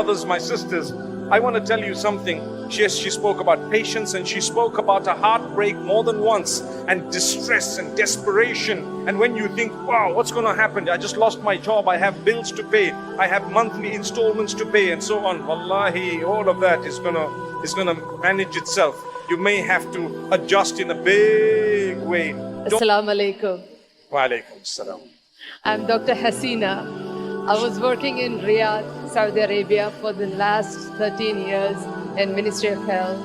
Brothers, my sisters, I want to tell you something. She spoke about patience, and she spoke about a heartbreak more than once, and distress and desperation. And when you think, wow, what's going to happen? I just lost my job. I have bills to pay. I have monthly installments to pay, and so on. Wallahi, all of that is gonna manage itself. You may have to adjust in a big way. Assalamu Walaykum. Walaykum Assalam. I'm Dr. Hasina. I was working in Riyadh, Saudi Arabia for the last 13 years in Ministry of Health.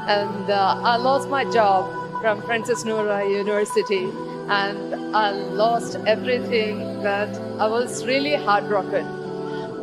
And I lost my job from Francis Nura University. And I lost everything that I was really heartbroken.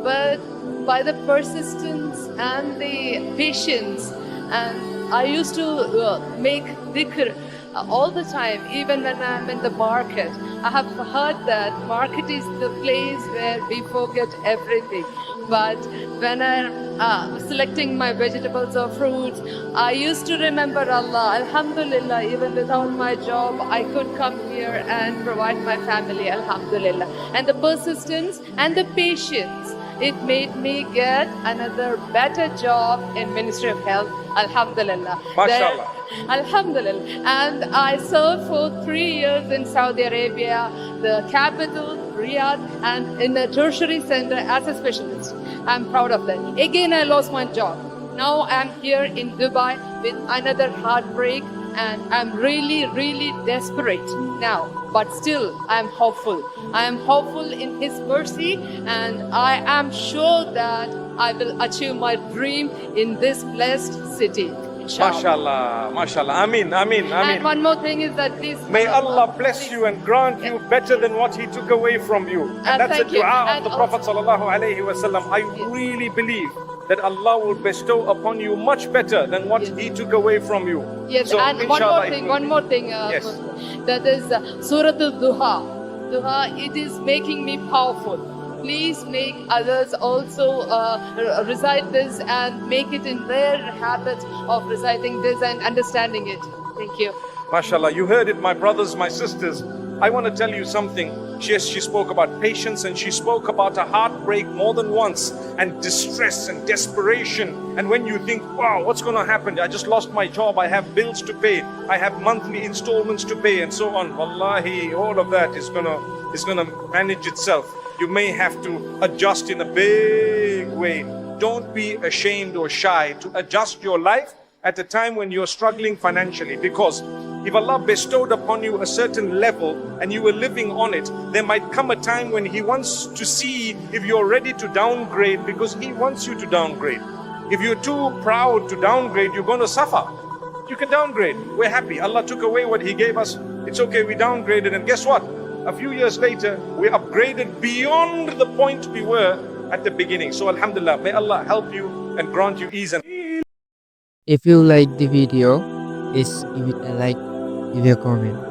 But by the persistence and the patience, and I used to make dhikr all the time, even when I'm in the market. I have heard that market is the place where we forget everything. But when I'm selecting my vegetables or fruits, I used to remember Allah. Alhamdulillah, even without my job, I could come here and provide my family. Alhamdulillah. And the persistence and the patience, it made me get another better job in Ministry of Health. Alhamdulillah. MashaAllah. Alhamdulillah. And I served for 3 years in Saudi Arabia, the capital, Riyadh, and in a tertiary center as a specialist. I'm proud of that. Again, I lost my job. Now I'm here in Dubai with another heartbreak, and I'm really, really desperate now. But still, I'm hopeful. I am hopeful in His mercy, and I am sure that I will achieve my dream in this blessed city. MashaAllah, MashaAllah. Ameen, Ameen, Ameen. And one more thing is that this... May Allah bless you and grant you better than what He took away from you. And that's the dua of the Prophet sallallahu alaihi wasallam. I really believe that Allah will bestow upon you much better than what He took away from you. Yes, so, and one more thing. Yes. That is Surah Al-Duha. Duha, it is making me powerful. Please make others also recite this and make it in their habit of reciting this and understanding it. Thank you. MashaAllah, you heard it, my brothers, my sisters. I want to tell you something. She spoke about patience, and she spoke about a heartbreak more than once, and distress and desperation. And when you think, wow, what's going to happen? I just lost my job. I have bills to pay. I have monthly installments to pay, and so on. Wallahi, all of that is gonna manage itself. You may have to adjust in a big way. Don't be ashamed or shy to adjust your life at a time when you're struggling financially, because if Allah bestowed upon you a certain level and you were living on it, there might come a time when He wants to see if you're ready to downgrade, because He wants you to downgrade. If you're too proud to downgrade, you're going to suffer. You can downgrade. We're happy. Allah took away what He gave us. It's okay, we downgraded, and guess what? A few years later, we upgraded beyond the point we were at the beginning. So Alhamdulillah, may Allah help you and grant you ease. If you like the video, please give it a like, leave a comment.